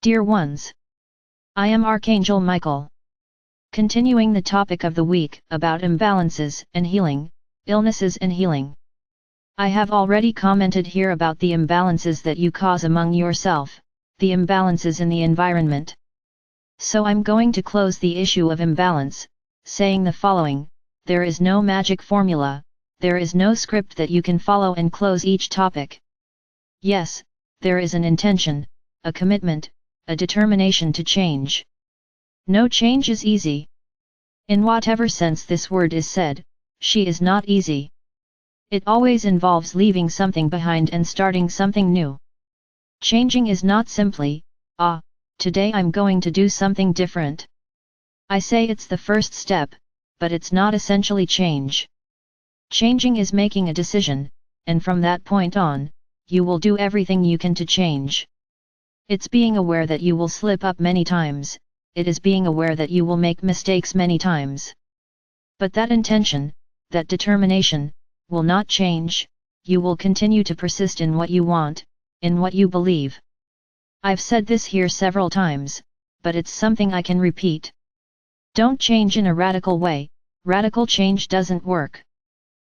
Dear ones, I am Archangel Michael. Continuing the topic of the week about imbalances and healing, illnesses and healing. I have already commented here about the imbalances that you cause among yourself, the imbalances in the environment. So I'm going to close the issue of imbalance, saying the following: there is no magic formula, there is no script that you can follow and close each topic. Yes, there is an intention, a commitment, a determination to change. No change is easy. In whatever sense this word is said, she is not easy. It always involves leaving something behind and starting something new. Changing is not simply, today I'm going to do something different. I say it's the first step, but it's not essentially change. Changing is making a decision, and from that point on, you will do everything you can to change. It's being aware that you will slip up many times, it is being aware that you will make mistakes many times. But that intention, that determination, will not change, you will continue to persist in what you want, in what you believe. I've said this here several times, but it's something I can repeat. Don't change in a radical way, radical change doesn't work.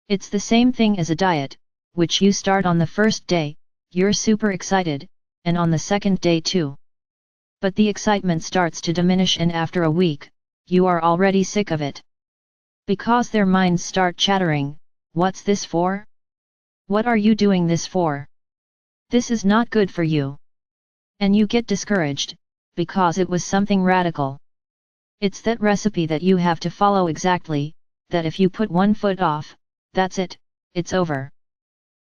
It's the same thing as a diet, which you start on the first day, you're super excited, and on the second day too. But the excitement starts to diminish, and after a week, you are already sick of it. Because their minds start chattering, what's this for? What are you doing this for? This is not good for you. And you get discouraged, because it was something radical. It's that recipe that you have to follow exactly, that if you put one foot off, that's it, it's over.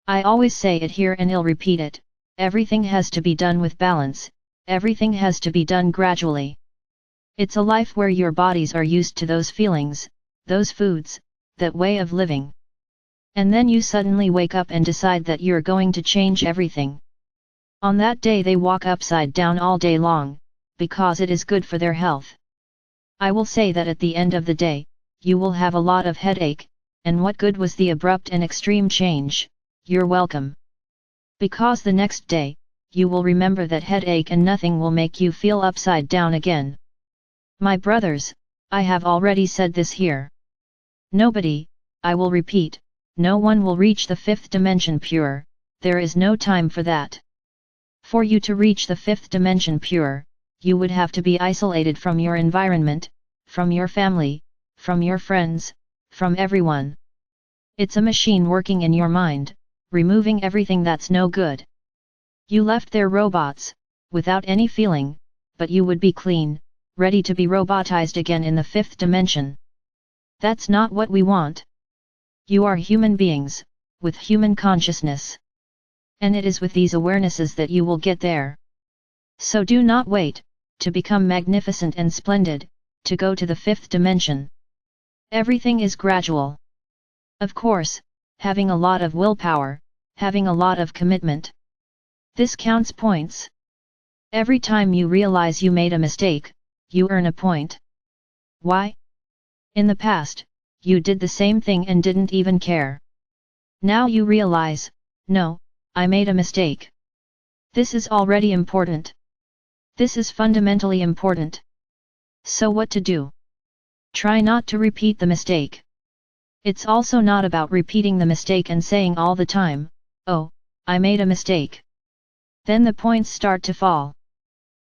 I always say it here and I'll repeat it. Everything has to be done with balance, everything has to be done gradually. It's a life where your bodies are used to those feelings, those foods, that way of living. And then you suddenly wake up and decide that you're going to change everything. On that day they walk upside down all day long, because it is good for their health. I will say that at the end of the day, you will have a lot of headache, and what good was the abrupt and extreme change? You're welcome. Because the next day, you will remember that headache and nothing will make you feel upside down again. My brothers, I have already said this here. Nobody, I will repeat, no one will reach the fifth dimension pure, there is no time for that. For you to reach the fifth dimension pure, you would have to be isolated from your environment, from your family, from your friends, from everyone. It's a machine working in your mind, removing everything that's no good. You left their robots, without any feeling, but you would be clean, ready to be robotized again in the fifth dimension. That's not what we want. You are human beings, with human consciousness. And it is with these awarenesses that you will get there. So do not wait, to become magnificent and splendid, to go to the fifth dimension. Everything is gradual. Of course, having a lot of willpower, having a lot of commitment. This counts points. Every time you realize you made a mistake, you earn a point. Why? In the past, you did the same thing and didn't even care. Now you realize, no, I made a mistake. This is already important. This is fundamentally important. So what to do? Try not to repeat the mistake. It's also not about repeating the mistake and saying all the time, oh, I made a mistake. Then the points start to fall.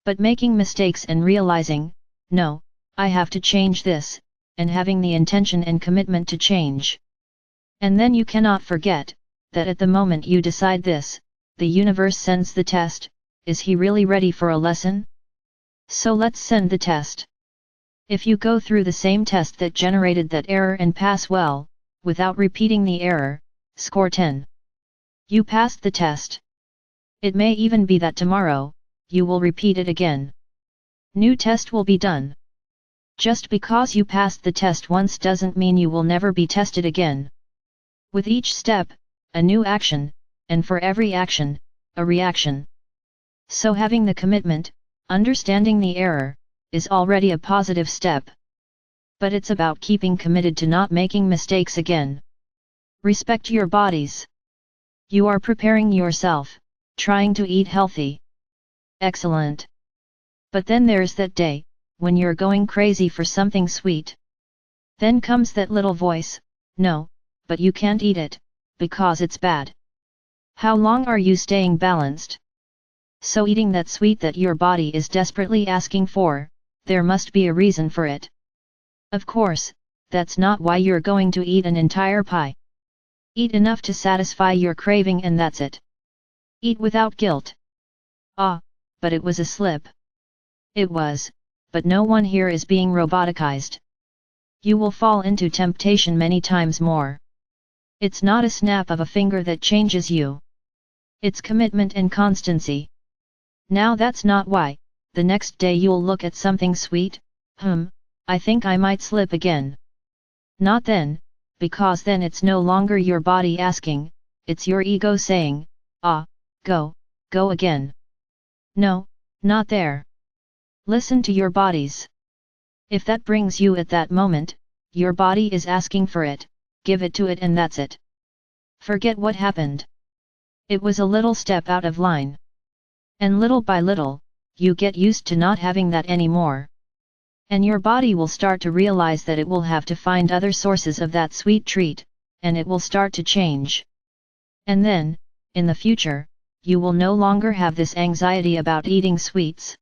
But making mistakes and realizing, no, I have to change this, and having the intention and commitment to change. And then you cannot forget, that at the moment you decide this, the universe sends the test. Is he really ready for a lesson? So let's send the test. If you go through the same test that generated that error and pass well, without repeating the error, score 10. You passed the test. It may even be that tomorrow, you will repeat it again. New test will be done. Just because you passed the test once doesn't mean you will never be tested again. With each step, a new action, and for every action, a reaction. So having the commitment, understanding the error, is already a positive step. But it's about keeping committed to not making mistakes again. Respect your bodies. You are preparing yourself, trying to eat healthy. Excellent. But then there's that day, when you're going crazy for something sweet. Then comes that little voice, no, but you can't eat it, because it's bad. How long are you staying balanced? So eating that sweet that your body is desperately asking for, there must be a reason for it. Of course, that's not why you're going to eat an entire pie. Eat enough to satisfy your craving and that's it. Eat without guilt. Ah, but it was a slip. It was, but no one here is being roboticized. You will fall into temptation many times more. It's not a snap of a finger that changes you. It's commitment and constancy. Now that's not why, the next day you'll look at something sweet, I think I might slip again. Not then, because then it's no longer your body asking, it's your ego saying, go again. No, not there. Listen to your bodies. If that brings you at that moment, your body is asking for it, give it to it and that's it. Forget what happened. It was a little step out of line. And little by little, you get used to not having that anymore. And your body will start to realize that it will have to find other sources of that sweet treat, and it will start to change. And then, in the future, you will no longer have this anxiety about eating sweets.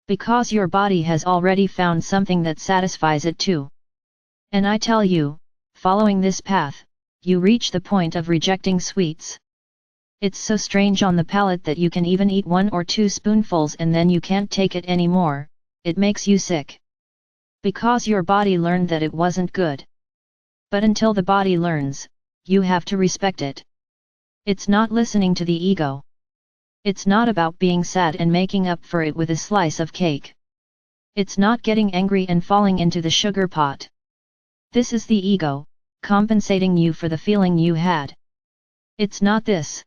Because your body has already found something that satisfies it too. And I tell you, following this path, you reach the point of rejecting sweets. It's so strange on the palate that you can even eat 1 or 2 spoonfuls and then you can't take it anymore, it makes you sick. Because your body learned that it wasn't good. But until the body learns, you have to respect it. It's not listening to the ego. It's not about being sad and making up for it with a slice of cake. It's not getting angry and falling into the sugar pot. This is the ego, compensating you for the feeling you had. It's not this.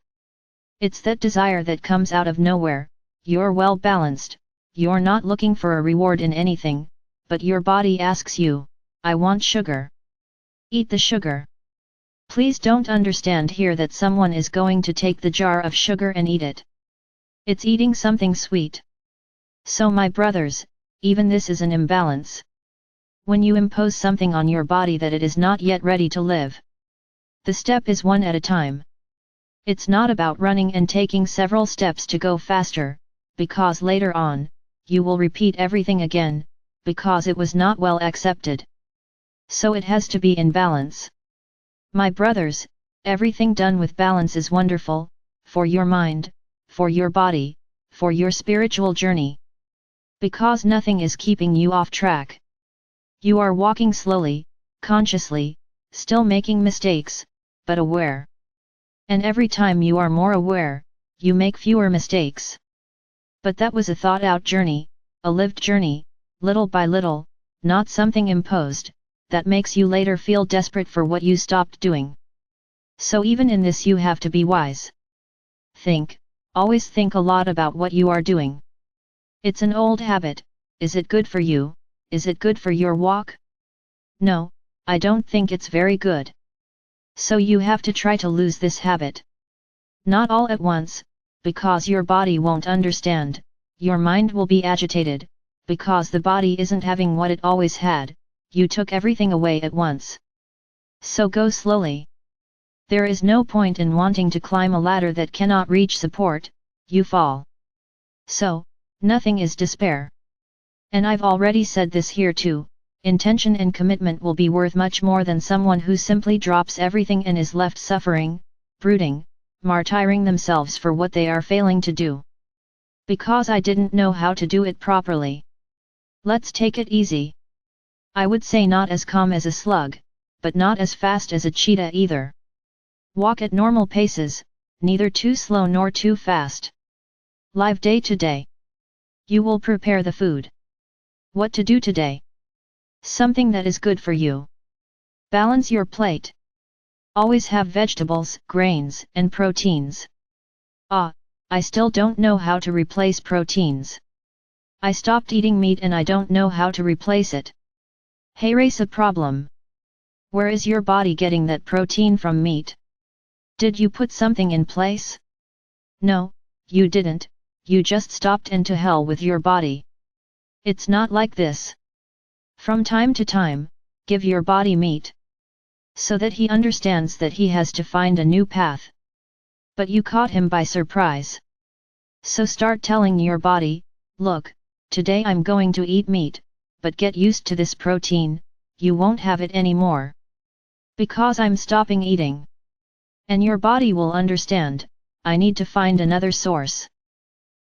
It's that desire that comes out of nowhere, you're well balanced, you're not looking for a reward in anything, but your body asks you, I want sugar. Eat the sugar. Please don't understand here that someone is going to take the jar of sugar and eat it. It's eating something sweet. So my brothers, even this is an imbalance. When you impose something on your body that it is not yet ready to live. The step is one at a time. It's not about running and taking several steps to go faster, because later on, you will repeat everything again, because it was not well accepted. So it has to be in balance. My brothers, everything done with balance is wonderful, for your mind, for your body, for your spiritual journey. Because nothing is keeping you off track. You are walking slowly, consciously, still making mistakes, but aware. And every time you are more aware, you make fewer mistakes. But that was a thought-out journey, a lived journey, little by little, not something imposed, that makes you later feel desperate for what you stopped doing. So even in this you have to be wise. Always think a lot about what you are doing. It's an old habit, is it good for you, is it good for your walk? No, I don't think it's very good. So you have to try to lose this habit. Not all at once, because your body won't understand, your mind will be agitated, because the body isn't having what it always had, you took everything away at once. So go slowly. There is no point in wanting to climb a ladder that cannot reach support, you fall. So, nothing is despair. And I've already said this here too, intention and commitment will be worth much more than someone who simply drops everything and is left suffering, brooding, martyring themselves for what they are failing to do. Because I didn't know how to do it properly. Let's take it easy. I would say not as calm as a slug, but not as fast as a cheetah either. Walk at normal paces, neither too slow nor too fast. Live day to day. You will prepare the food. What to do today? Something that is good for you. Balance your plate. Always have vegetables, grains, and proteins. I still don't know how to replace proteins. I stopped eating meat and I don't know how to replace it. Hey, race a problem. Where is your body getting that protein from meat? Did you put something in place? No, you didn't, you just stopped and to hell with your body. It's not like this. From time to time, give your body meat, so that he understands that he has to find a new path. But you caught him by surprise. So start telling your body, look, today I'm going to eat meat, but get used to this protein, you won't have it anymore. Because I'm stopping eating. And your body will understand, I need to find another source.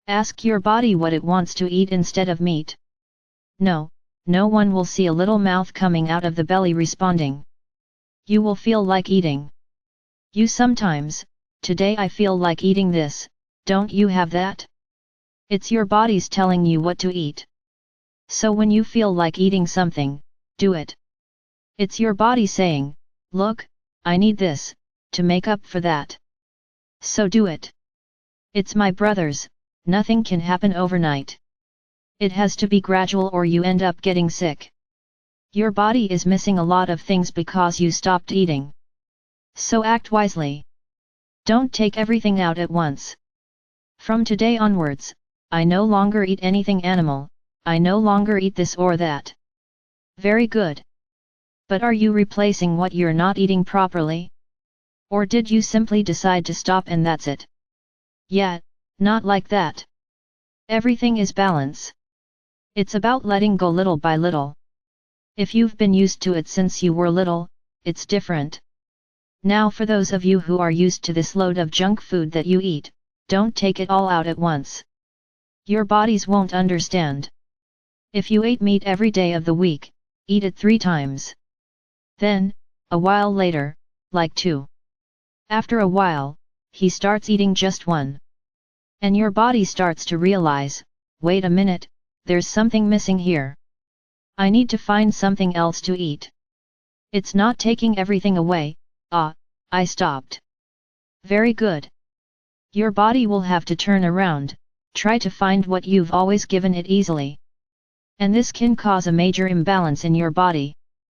Ask your body what it wants to eat instead of meat. No one will see a little mouth coming out of the belly responding. You will feel like eating. You sometimes, today I feel like eating this, don't you have that? It's your body's telling you what to eat. So when you feel like eating something, do it. It's your body saying, look, I need this, to make up for that. So do it. It's my brothers, nothing can happen overnight. It has to be gradual or you end up getting sick. Your body is missing a lot of things because you stopped eating. So act wisely. Don't take everything out at once. From today onwards, I no longer eat anything animal, I no longer eat this or that. Very good. But are you replacing what you're not eating properly? Or did you simply decide to stop and that's it? Yeah, not like that. Everything is balance. It's about letting go little by little. If you've been used to it since you were little, it's different. Now for those of you who are used to this load of junk food that you eat, don't take it all out at once. Your bodies won't understand. If you ate meat every day of the week, eat it 3 times. Then, a while later, like 2. After a while, he starts eating just 1. And your body starts to realize, wait a minute, there's something missing here. I need to find something else to eat. It's not taking everything away, I stopped. Very good. Your body will have to turn around, try to find what you've always given it easily. And this can cause a major imbalance in your body.